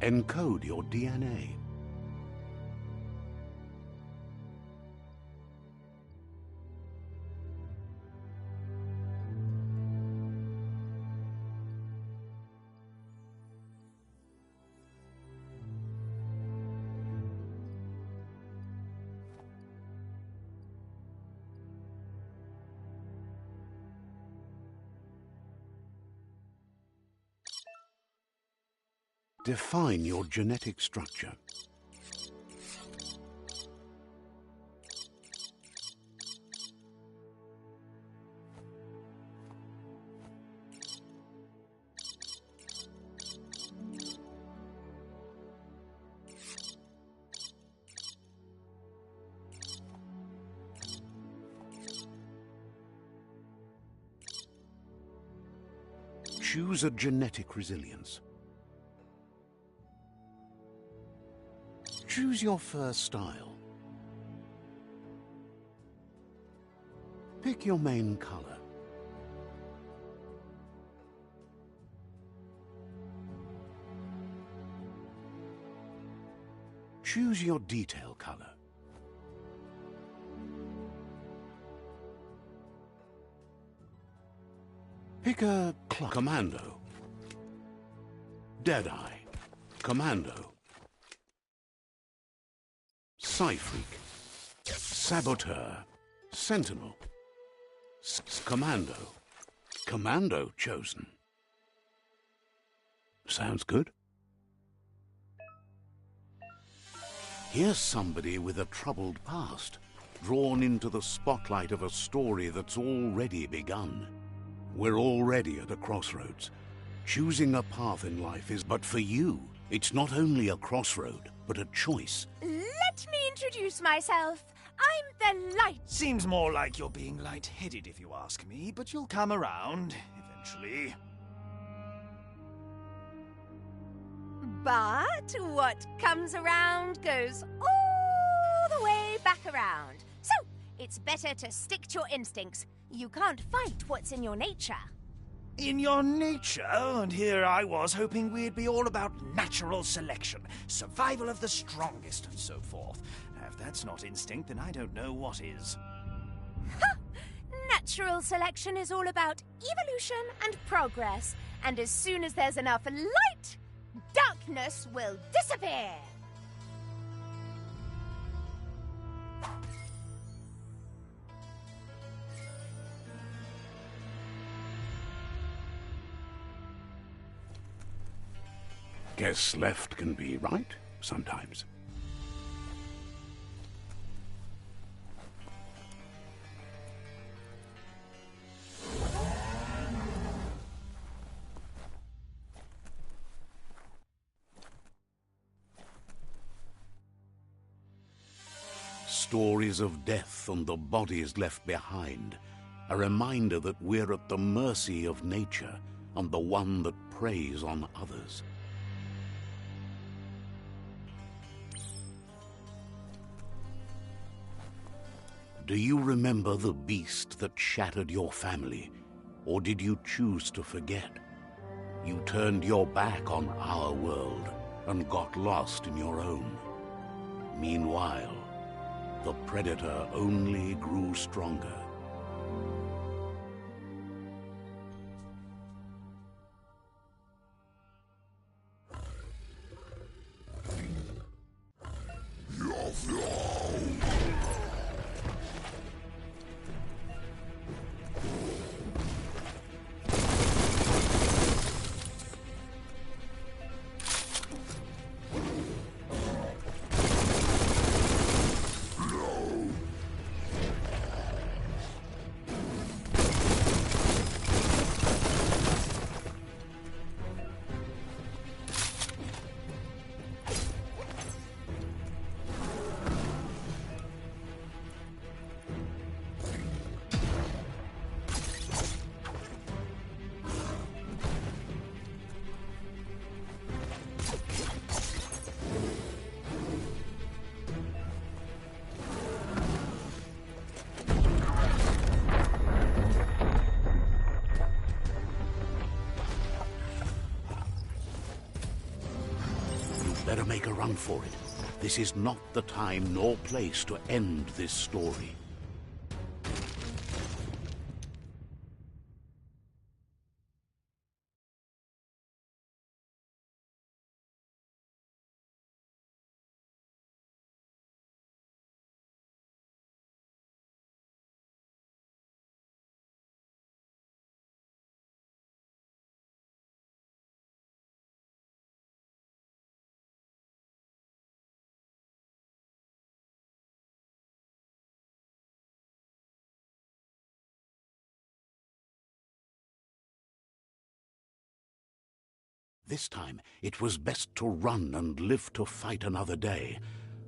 Encode your DNA. Define your genetic structure. Choose a genetic resilience. Choose your fur style. Pick your main color. Choose your detail color. Pick a Commando, Deadeye, Commando, Psy-Freak, Saboteur, Sentinel, Commando. Commando chosen. Sounds good. Here's somebody with a troubled past, drawn into the spotlight of a story that's already begun. We're already at a crossroads. Choosing a path in life is, but for you, it's not only a crossroad, but a choice. Let me introduce myself. I'm the Light. Seems more like you're being light-headed if you ask me, but you'll come around, eventually. But what comes around goes all the way back around. So, it's better to stick to your instincts. You can't fight what's in your nature. In your nature? And here I was hoping we'd be all about natural selection, survival of the strongest, and so forth. If that's not instinct, then I don't know what is. Ha! Natural selection is all about evolution and progress. And as soon as there's enough light, darkness will disappear. Guess left can be right sometimes. Stories of death and the bodies left behind. A reminder that we're at the mercy of nature and the one that preys on others. Do you remember the beast that shattered your family, or did you choose to forget? You turned your back on our world and got lost in your own. Meanwhile, the predator only grew stronger. better make a run for it. This is not the time nor place to end this story. This time, it was best to run and live to fight another day.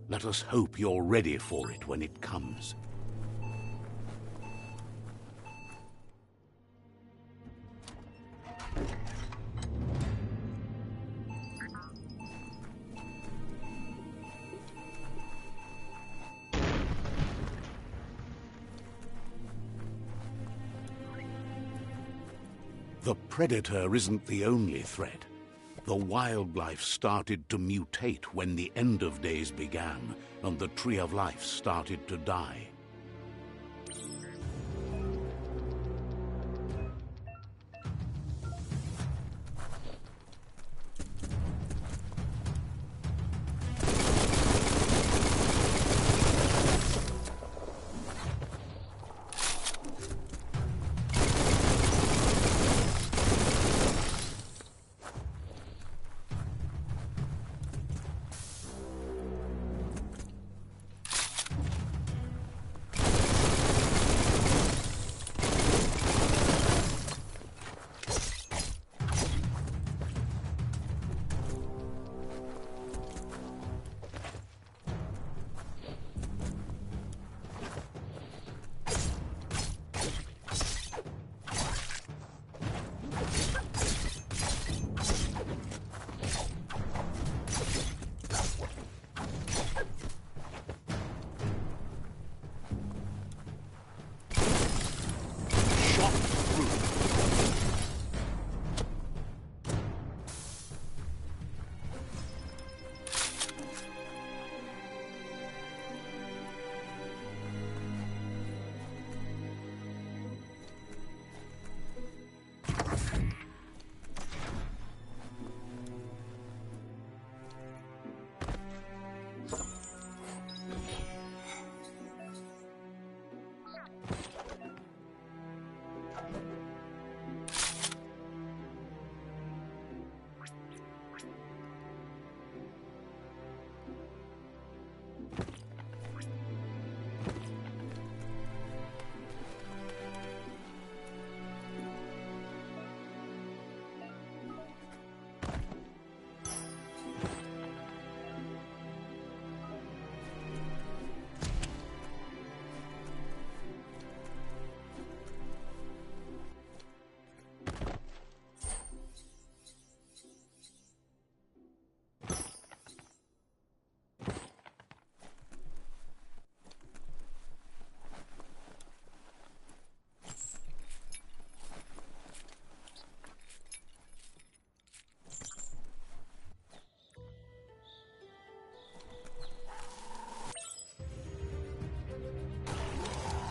Let us hope you're ready for it when it comes. The predator isn't the only threat. The wildlife started to mutate when the end of days began, and the tree of life started to die.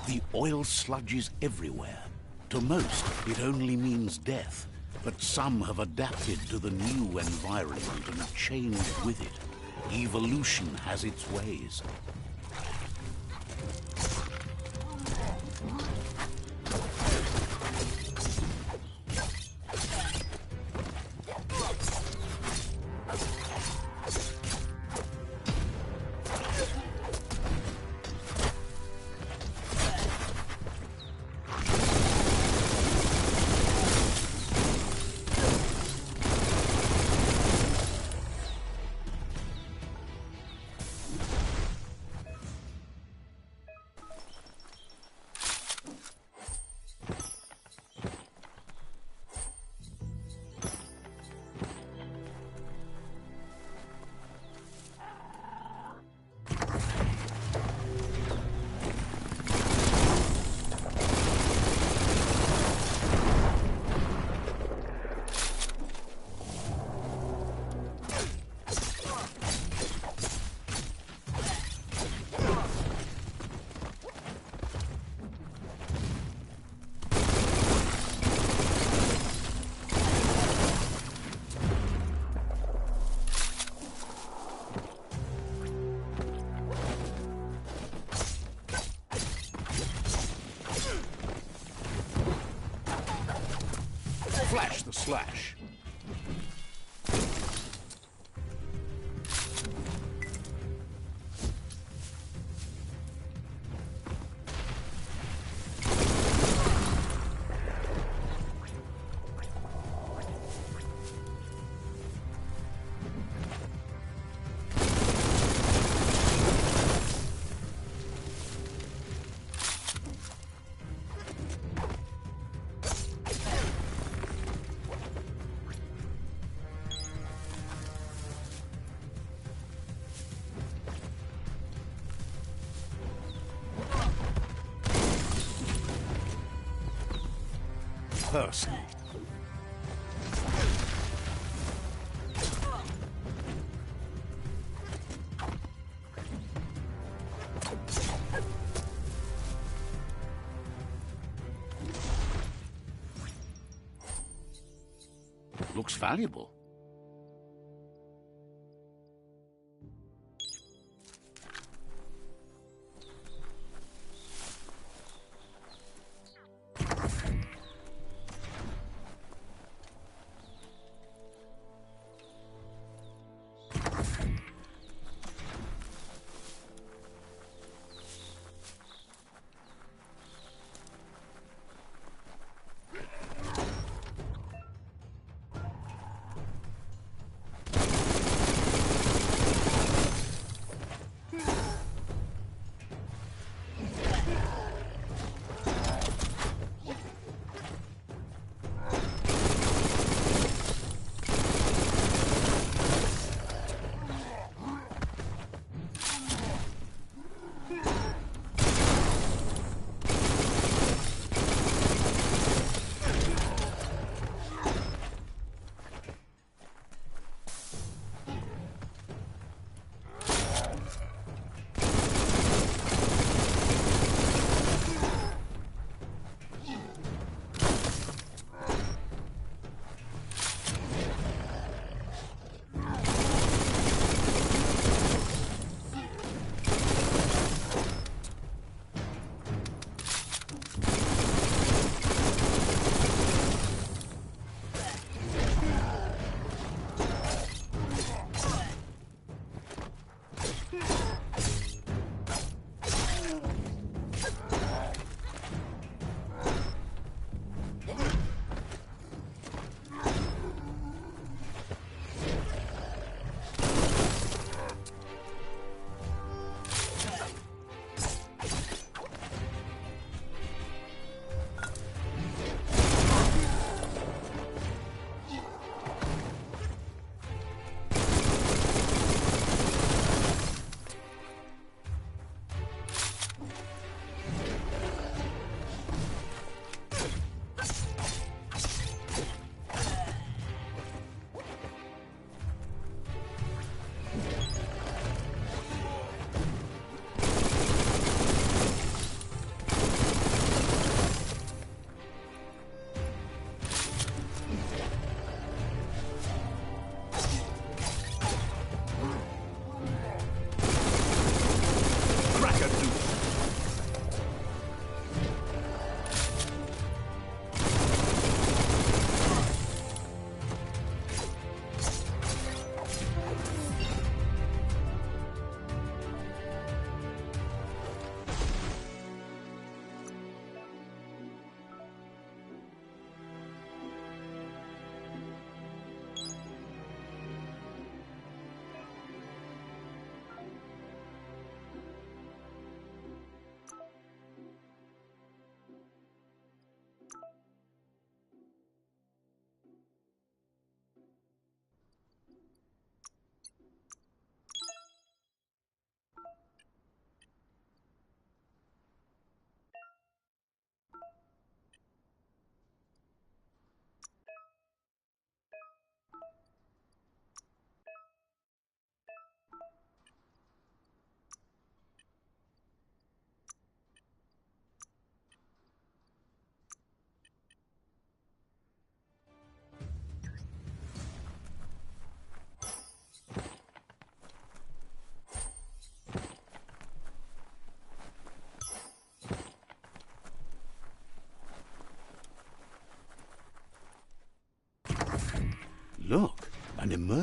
The oil sludge is everywhere. To most, it only means death, but some have adapted to the new environment and changed with it. Evolution has its ways. Flash the slash. Percy. Looks valuable.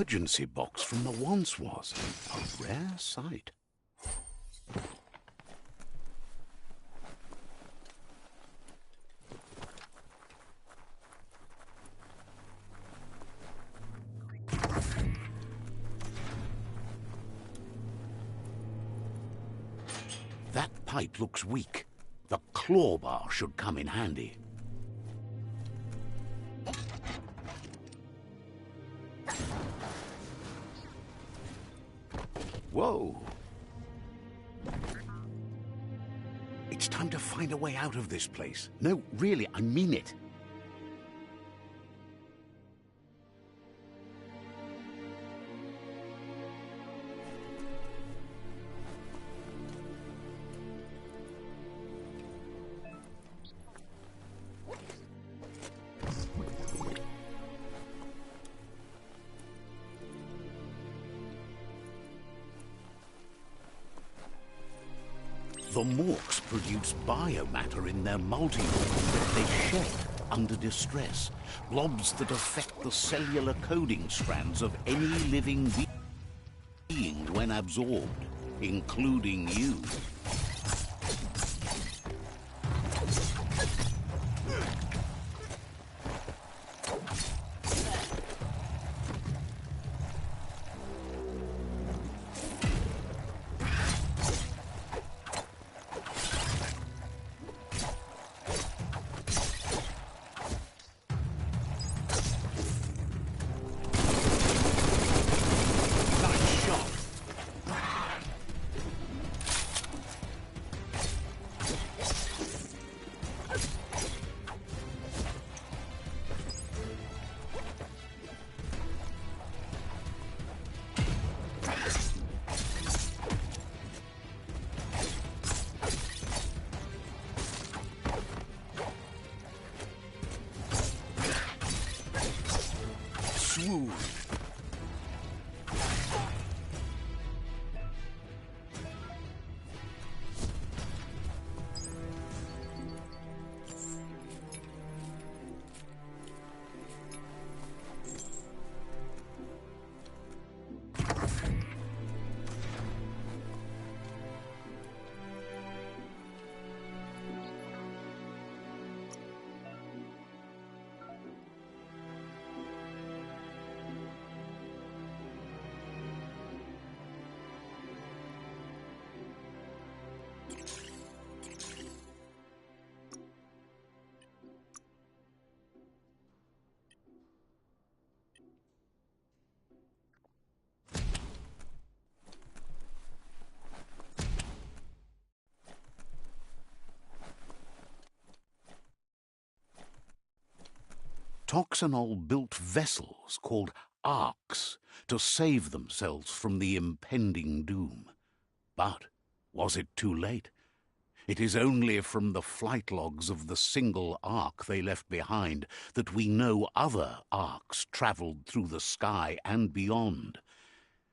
emergency box from the once was. A rare sight. That pipe looks weak. The claw bar should come in handy. Whoa! It's time to find a way out of this place. No, really, I mean it. The Morks produce biomatter in their multi-organ that they shed under distress. Blobs that affect the cellular coding strands of any living being when absorbed, including you. Swoon. Toxanol built vessels called arks to save themselves from the impending doom. But was it too late? It is only from the flight logs of the single ark they left behind that we know other arks travelled through the sky and beyond.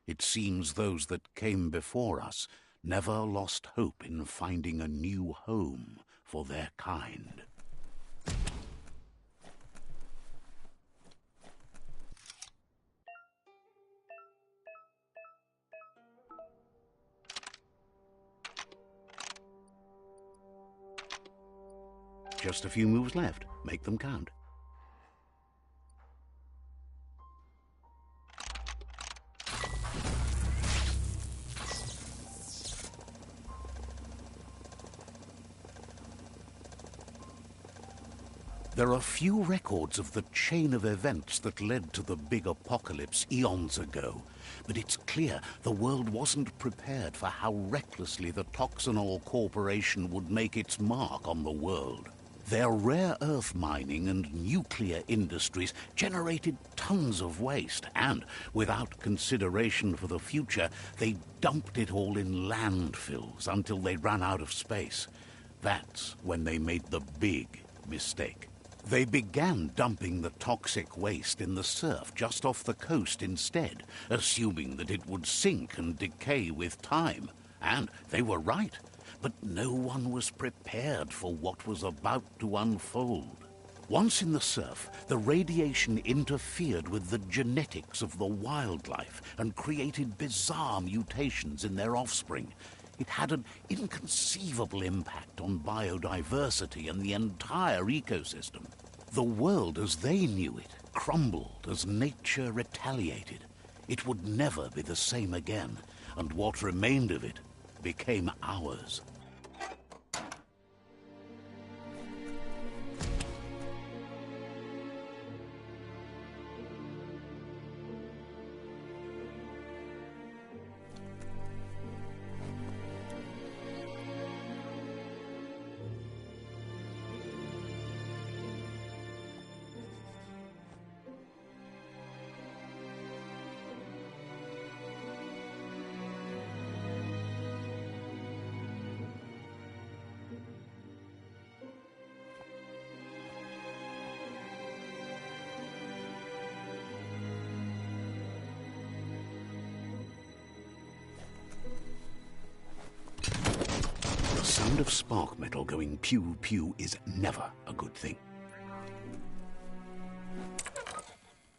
It seems those that came before us never lost hope in finding a new home for their kind. Just a few moves left. Make them count. There are few records of the chain of events that led to the big apocalypse eons ago, but it's clear the world wasn't prepared for how recklessly the Toxanol Corporation would make its mark on the world. Their rare earth mining and nuclear industries generated tons of waste, and without consideration for the future, they dumped it all in landfills until they ran out of space. That's when they made the big mistake. They began dumping the toxic waste in the surf just off the coast instead, assuming that it would sink and decay with time. And they were right. But no one was prepared for what was about to unfold. Once in the surf, the radiation interfered with the genetics of the wildlife and created bizarre mutations in their offspring. It had an inconceivable impact on biodiversity and the entire ecosystem. The world as they knew it crumbled as nature retaliated. It would never be the same again, and what remained of it became ours. The sound of spark metal going pew-pew is never a good thing.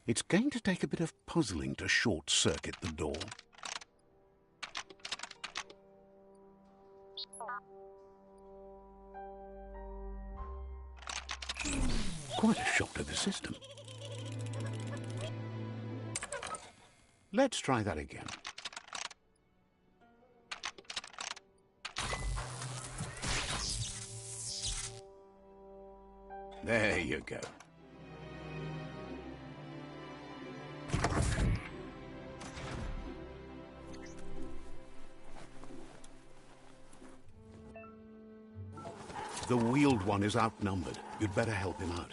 It's going to take a bit of puzzling to short-circuit the door. Quite a shock to the system. Let's try that again. There you go. The wheeled one is outnumbered. You'd better help him out.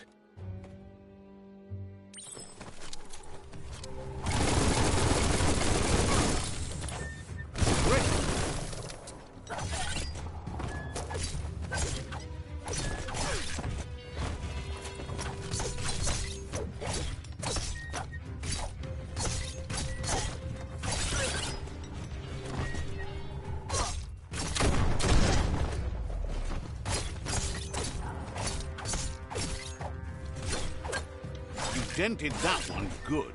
Dented that one good.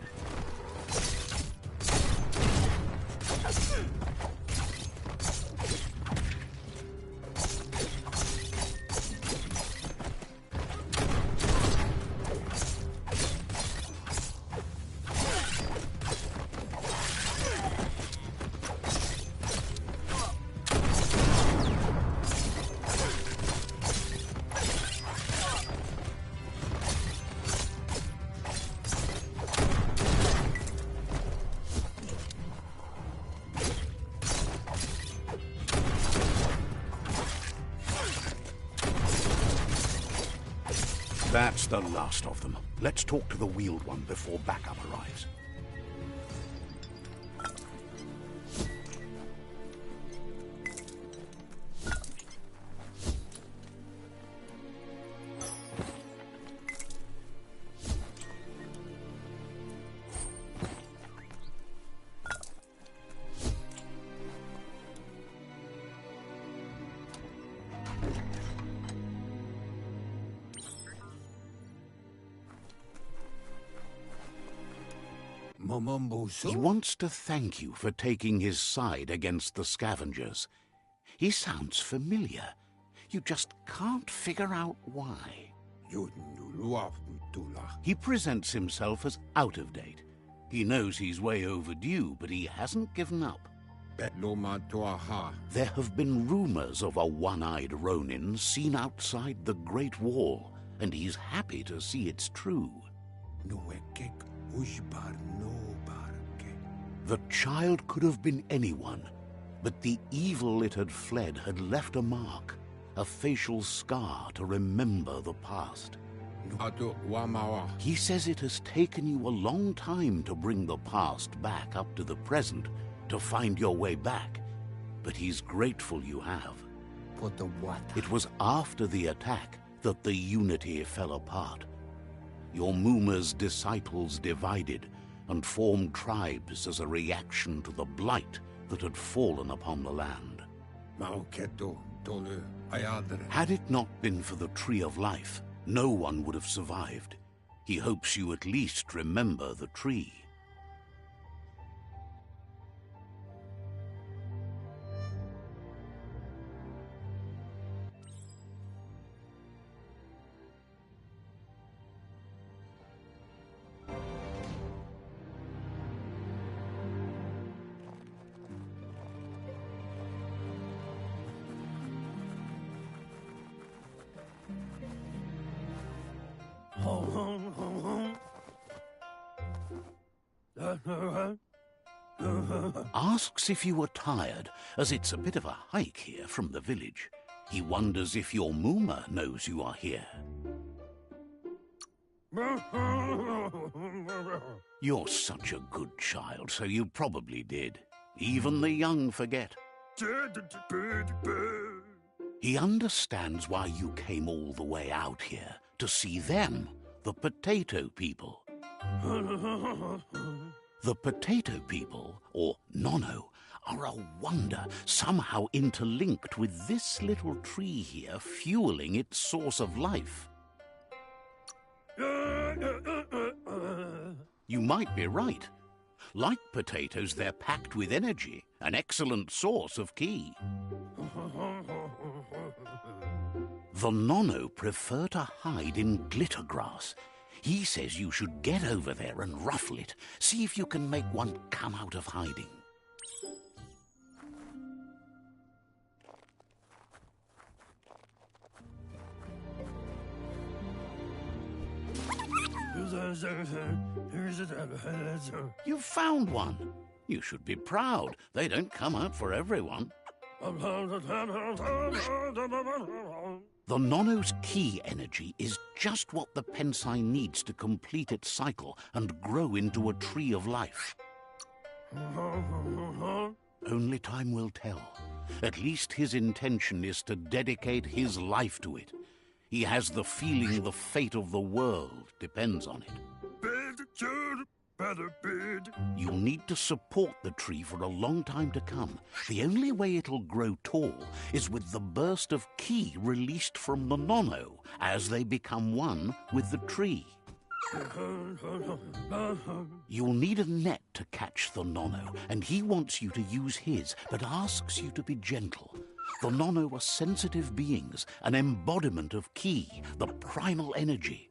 That's the last of them. Let's talk to the wheeled one before backup arrives. He wants to thank you for taking his side against the scavengers. He sounds familiar. You just can't figure out why. He presents himself as out of date. He knows he's way overdue, but he hasn't given up. There have been rumors of a one-eyed Ronin seen outside the Great Wall, and he's happy to see it's true. The child could have been anyone, but the evil it had fled had left a mark, a facial scar to remember the past. He says it has taken you a long time to bring the past back up to the present, to find your way back, but he's grateful you have. It was after the attack that the unity fell apart. Your Muma's disciples divided and formed tribes as a reaction to the blight that had fallen upon the land. Had it not been for the Tree of Life, No one would have survived. He hopes you at least remember the tree. Asks if you were tired, as it's a bit of a hike here from the village. He wonders if your Mooma knows you are here. You're such a good child, so you probably did. Even the young forget. He understands why you came all the way out here, to see them, the potato people. The potato people, or Nono, are a wonder, somehow interlinked with this little tree here, fueling its source of life. You might be right. Like potatoes, they're packed with energy, an excellent source of ki. The Nono prefer to hide in glitter grass. He says you should get over there and ruffle it. See if you can make one come out of hiding. You've found one. You should be proud. They don't come out for everyone. The Nono's ki energy is just what the Pensai needs to complete its cycle and grow into a tree of life. Only time will tell. At least his intention is to dedicate his life to it. He has the feeling the fate of the world depends on it. You'll need to support the tree for a long time to come. The only way it'll grow tall is with the burst of ki released from the Nono as they become one with the tree. You'll need a net to catch the Nono, and he wants you to use his, but asks you to be gentle. The Nono are sensitive beings, an embodiment of ki, the primal energy.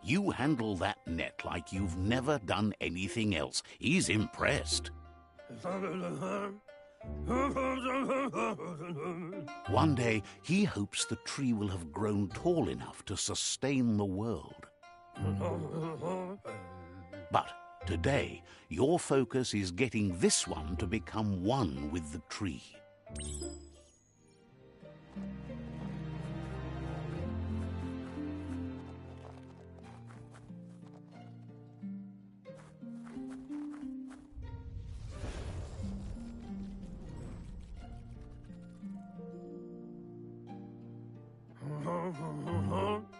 You handle that net like you've never done anything else. He's impressed. One day, he hopes the tree will have grown tall enough to sustain the world. But today, your focus is getting this one to become one with the tree.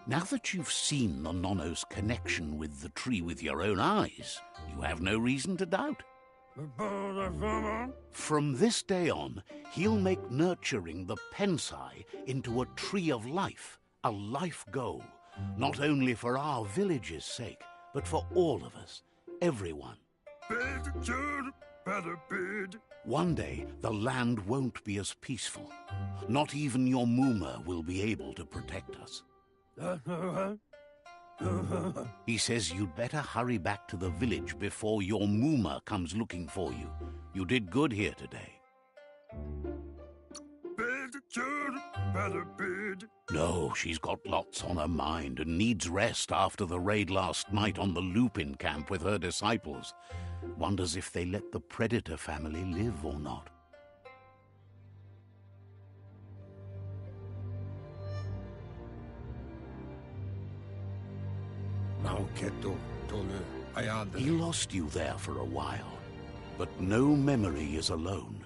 Now that you've seen the Nono's connection with the tree with your own eyes, you have no reason to doubt. From this day on, he'll make nurturing the Pensai into a tree of life, a life goal, not only for our village's sake, but for all of us, everyone. One day, the land won't be as peaceful. Not even your Mooma will be able to protect us. He says you'd better hurry back to the village before your Mooma comes looking for you. You did good here today. No, she's got lots on her mind and needs rest after the raid last night on the Lupin camp with her disciples. Wonders if they let the Predator family live or not. He lost you there for a while, but no memory is alone.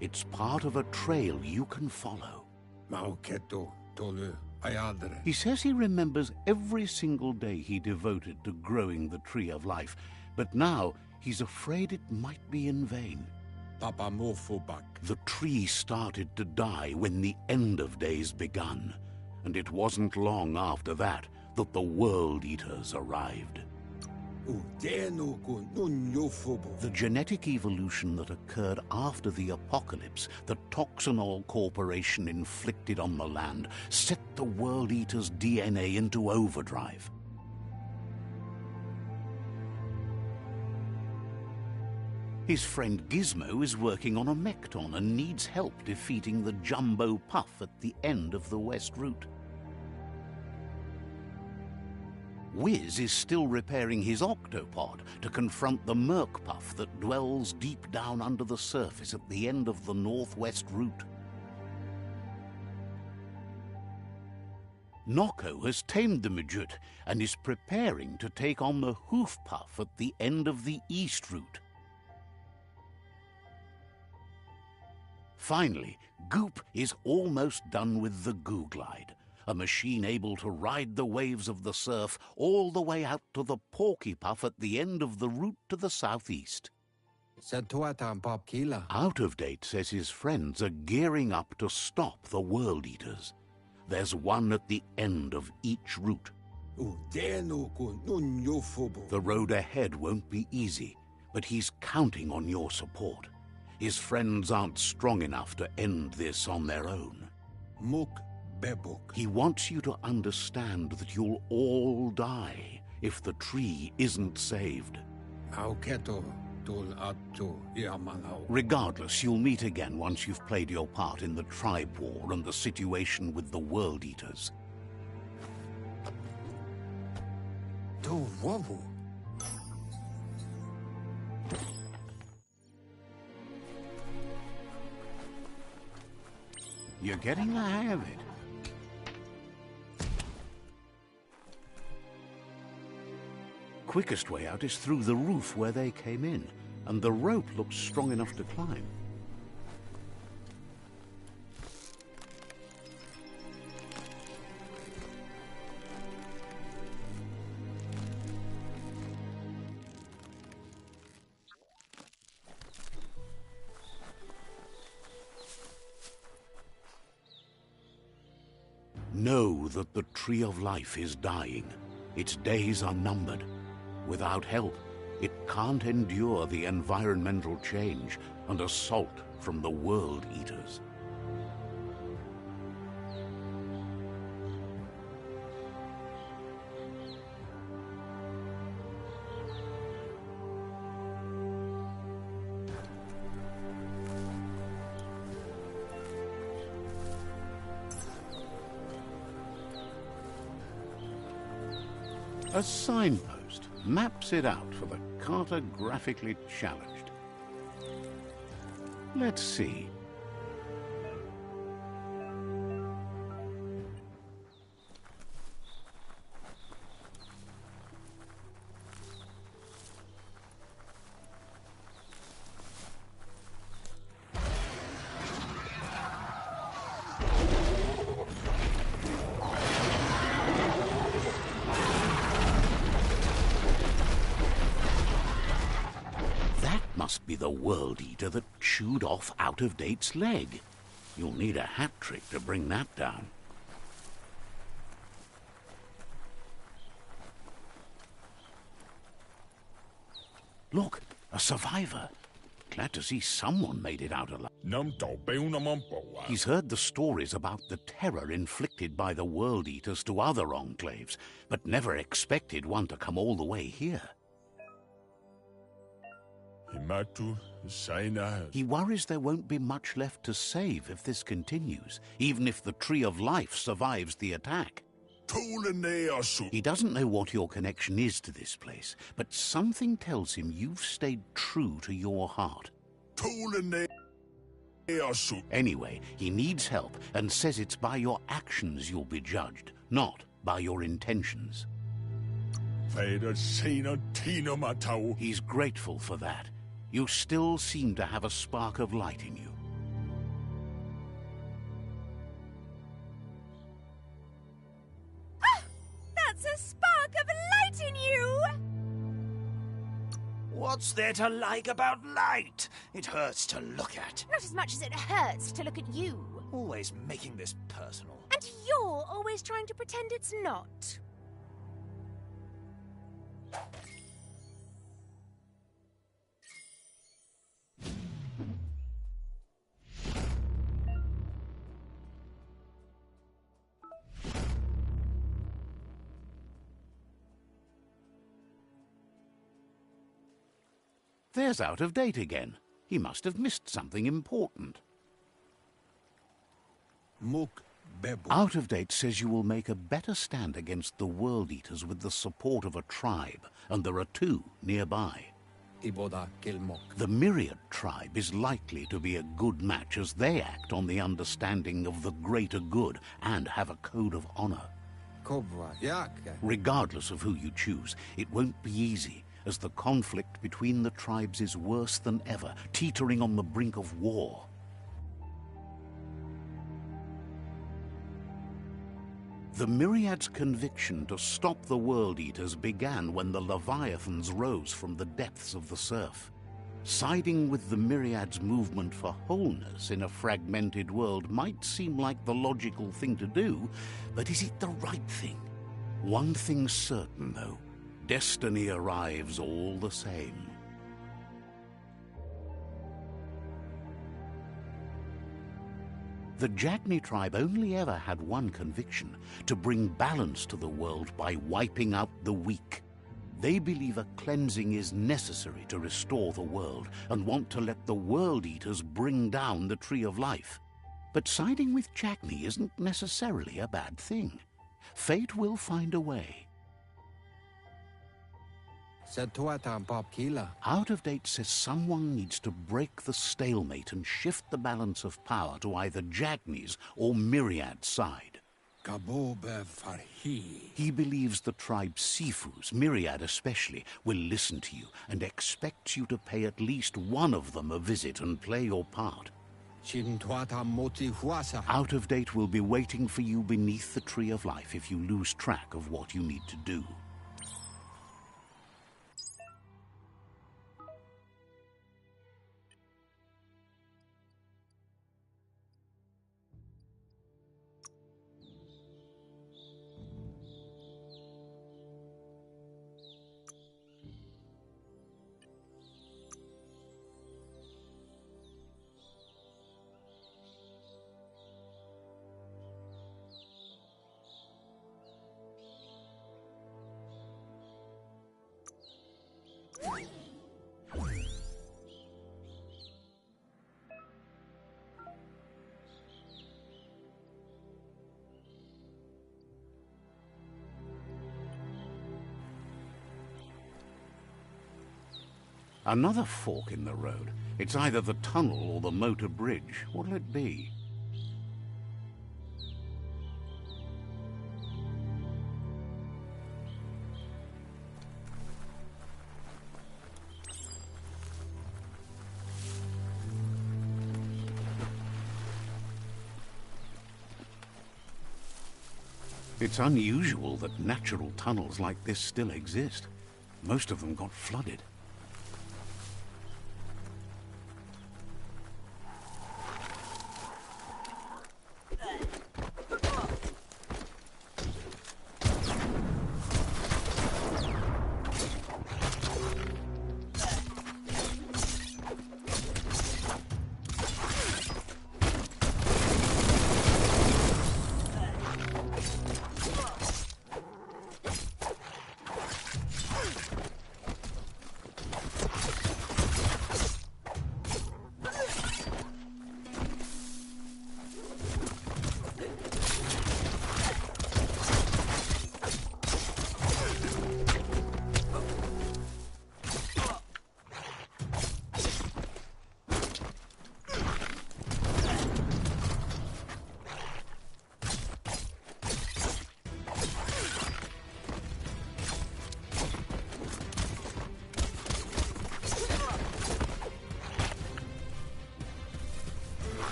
It's part of a trail you can follow. Mauketo tolu ayadre. He says he remembers every single day he devoted to growing the Tree of Life, but now he's afraid it might be in vain. Papa mofubak. The tree started to die when the end of days begun, and it wasn't long after that that the World Eaters arrived. The genetic evolution that occurred after the apocalypse the Toxanol Corporation inflicted on the land set the World Eater's DNA into overdrive. His friend Gizmo is working on a Mekton and needs help defeating the Jumbo Puff at the end of the West Route. Wiz is still repairing his octopod to confront the Merc Puff that dwells deep down under the surface at the end of the Northwest Route. Nocco has tamed the Midget and is preparing to take on the Hoof Puff at the end of the East Route. Finally, Goop is almost done with the Goo Glide, a machine able to ride the waves of the surf all the way out to the Porky Puff at the end of the route to the southeast. Out of Date says his friends are gearing up to stop the World Eaters. There's one at the end of each route. The road ahead won't be easy, but he's counting on your support. His friends aren't strong enough to end this on their own. He wants you to understand that you'll all die if the tree isn't saved. Regardless, you'll meet again once you've played your part in the tribe war and the situation with the World Eaters. You're getting the hang of it. Quickest way out is through the roof where they came in, and the rope looks strong enough to climb. Know that the Tree of Life is dying. Its days are numbered. Without help, it can't endure the environmental change and assault from the World Eaters. A signpost maps it out for the cartographically challenged. Let's see. Must be the World Eater that chewed off Out of Date's leg. You'll need a hat trick to bring that down. Look, a survivor. Glad to see someone made it out alive. He's heard the stories about the terror inflicted by the World Eaters to other enclaves, but never expected one to come all the way here. He worries there won't be much left to save if this continues, even if the Tree of Life survives the attack. He doesn't know what your connection is to this place, but something tells him you've stayed true to your heart. Anyway, he needs help and says it's by your actions you'll be judged, not by your intentions. He's grateful for that. You still seem to have a spark of light in you. What's there to like about light? It hurts to look at. Not as much as it hurts to look at you. Always making this personal. And you're always trying to pretend it's not. There's Out of Date again. He must have missed something important. Muk bebu. Out of Date says you will make a better stand against the World Eaters with the support of a tribe, and there are 2 nearby. Iboda kilmok. The Myriad tribe is likely to be a good match as they act on the understanding of the greater good and have a code of honor. Kobwa yake. Regardless of who you choose, it won't be easy, as the conflict between the tribes is worse than ever, teetering on the brink of war. The Myriad's conviction to stop the World Eaters began when the Leviathans rose from the depths of the surf. Siding with the Myriad's movement for wholeness in a fragmented world might seem like the logical thing to do, but is it the right thing? One thing's certain, though. Destiny arrives all the same. The Jagni tribe only ever had one conviction: to bring balance to the world by wiping out the weak. They believe a cleansing is necessary to restore the world and want to let the World Eaters bring down the Tree of Life. But siding with Jagni isn't necessarily a bad thing. Fate will find a way. Setuatan pop kila. Out of Date says someone needs to break the stalemate and shift the balance of power to either Jagni's or Myriad's side. Kabobe farhi. He believes the tribe Sifus, Myriad especially, will listen to you and expects you to pay at least one of them a visit and play your part. Chintuata moti huasa. Out of Date will be waiting for you beneath the Tree of Life if you lose track of what you need to do. Another fork in the road. It's either the tunnel or the motor bridge. What'll it be? It's unusual that natural tunnels like this still exist. Most of them got flooded.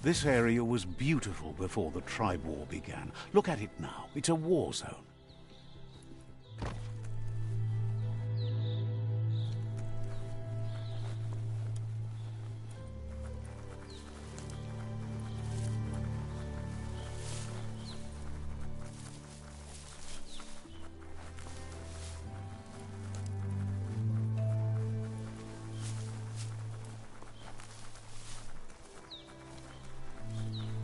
This area was beautiful before the tribe war began. Look at it now. It's a war zone.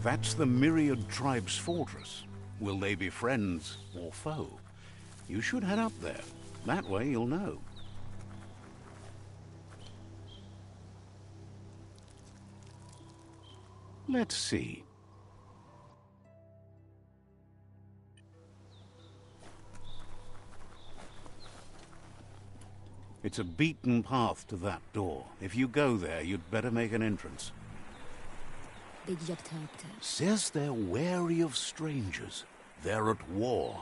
That's the Myriad Tribe's fortress. Will they be friends or foe? You should head up there. That way you'll know. Let's see. It's a beaten path to that door. If you go there, you'd better make an entrance. Says they're wary of strangers. They're at war.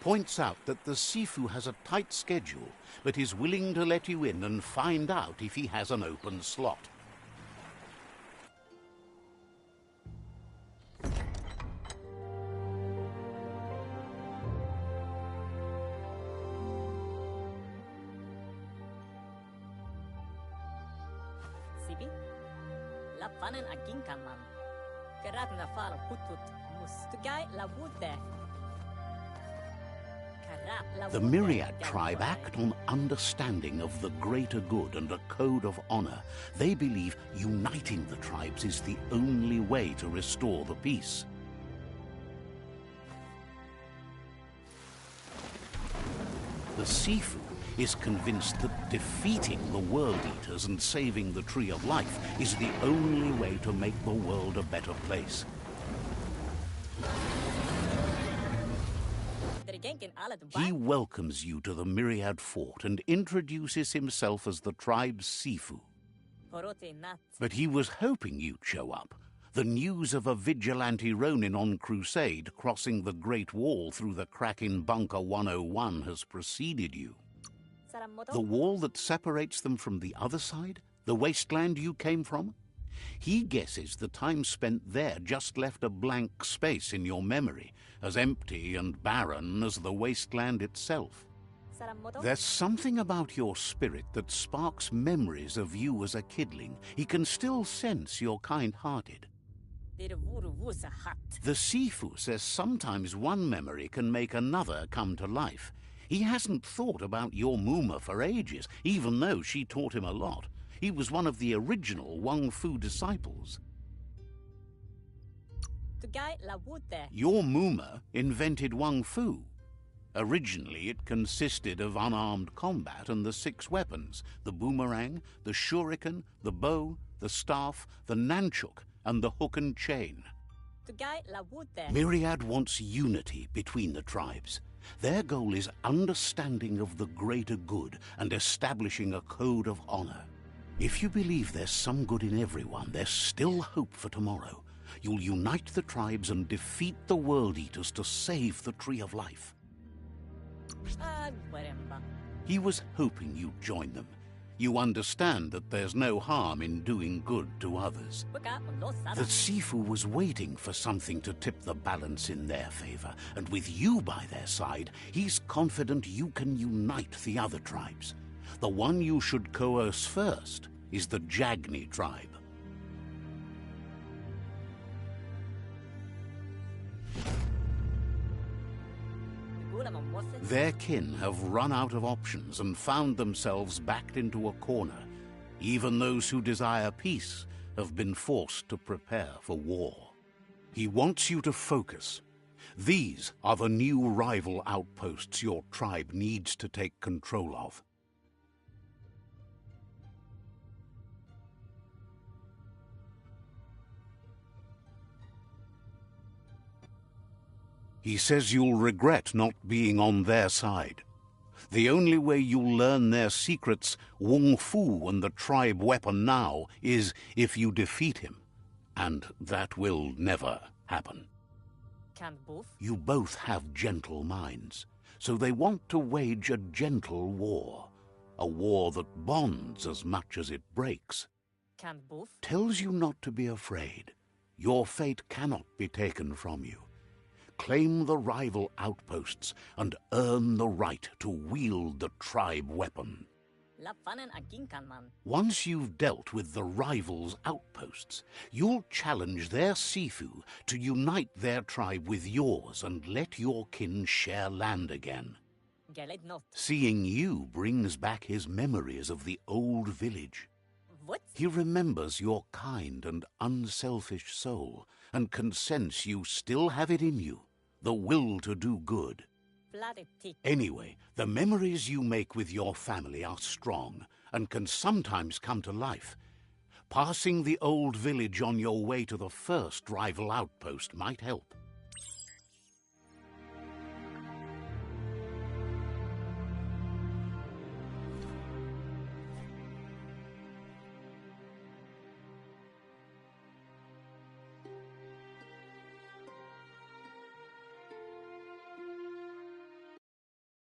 Points out that the Sifu has a tight schedule, but is willing to let you in and find out if he has an open slot. The Myriad tribe act on understanding of the greater good and a code of honor. They believe uniting the tribes is the only way to restore the peace. The Sifu is convinced that defeating the World Eaters and saving the Tree of Life is the only way to make the world a better place. He welcomes you to the Myriad Fort and introduces himself as the tribe's Sifu. But he was hoping you'd show up. The news of a vigilante Ronin on crusade crossing the Great Wall through the crack in Bunker 101 has preceded you. The wall that separates them from the other side? The wasteland you came from? He guesses the time spent there just left a blank space in your memory, as empty and barren as the wasteland itself. There's something about your spirit that sparks memories of you as a kidling. He can still sense you're kind-hearted. The Sifu says sometimes one memory can make another come to life. He hasn't thought about your Muma for ages, even though she taught him a lot. He was one of the original Wang Fu disciples. Your Muma invented Wang Fu. Originally, it consisted of unarmed combat and the 6 weapons: the boomerang, the shuriken, the bow, the staff, the nunchuk, and the hook and chain. Myriad wants unity between the tribes. Their goal is understanding of the greater good and establishing a code of honor. If you believe there's some good in everyone, there's still hope for tomorrow. You'll unite the tribes and defeat the World Eaters to save the Tree of Life. He was hoping you'd join them. You understand that there's no harm in doing good to others. The Sifu was waiting for something to tip the balance in their favor, and with you by their side, he's confident you can unite the other tribes. The one you should coerce first is the Jagni tribe. Their kin have run out of options and found themselves backed into a corner. Even those who desire peace have been forced to prepare for war. He wants you to focus. These are the new rival outposts your tribe needs to take control of. He says you'll regret not being on their side. The only way you'll learn their secrets, Wung Fu and the tribe weapon now, is if you defeat him. And that will never happen. You both have gentle minds, so they want to wage a gentle war. A war that bonds as much as it breaks. Can both? Tells you not to be afraid. Your fate cannot be taken from you. Claim the rival outposts and earn the right to wield the tribe weapon. Lafanen aginkan man. Once you've dealt with the rivals' outposts, you'll challenge their Sifu to unite their tribe with yours and let your kin share land again. Geled not. Seeing you brings back his memories of the old village. What? He remembers your kind and unselfish soul and can sense you still have it in you, the will to do good. Bloody tick. Anyway, the memories you make with your family are strong and can sometimes come to life. Passing the old village on your way to the first rival outpost might help.